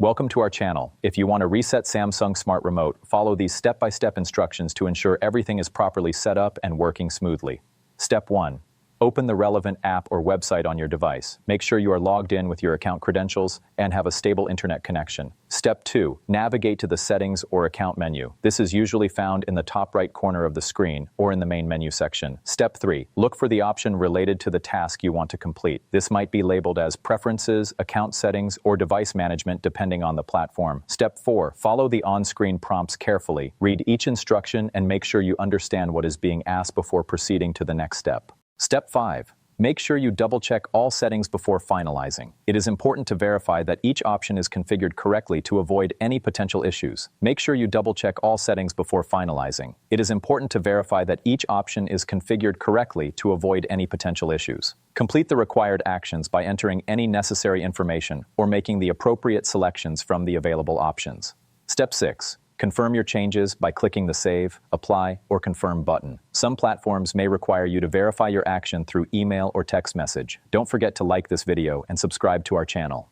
Welcome to our channel. If you want to reset Samsung Smart Remote, follow these step-by-step instructions to ensure everything is properly set up and working smoothly. Step 1. Open the relevant app or website on your device. Make sure you are logged in with your account credentials and have a stable internet connection. Step 2. Navigate to the Settings or Account menu. This is usually found in the top right corner of the screen or in the main menu section. Step 3. Look for the option related to the task you want to complete. This might be labeled as Preferences, Account Settings, or Device Management depending on the platform. Step 4. Follow the on-screen prompts carefully. Read each instruction and make sure you understand what is being asked before proceeding to the next step. Step 5. Make sure you double-check all settings before finalizing. It is important to verify that each option is configured correctly to avoid any potential issues. Make sure you double-check all settings before finalizing. It is important to verify that each option is configured correctly to avoid any potential issues. Complete the required actions by entering any necessary information or making the appropriate selections from the available options. Step 6. Confirm your changes by clicking the Save, Apply, or Confirm button. Some platforms may require you to verify your action through email or text message. Don't forget to like this video and subscribe to our channel.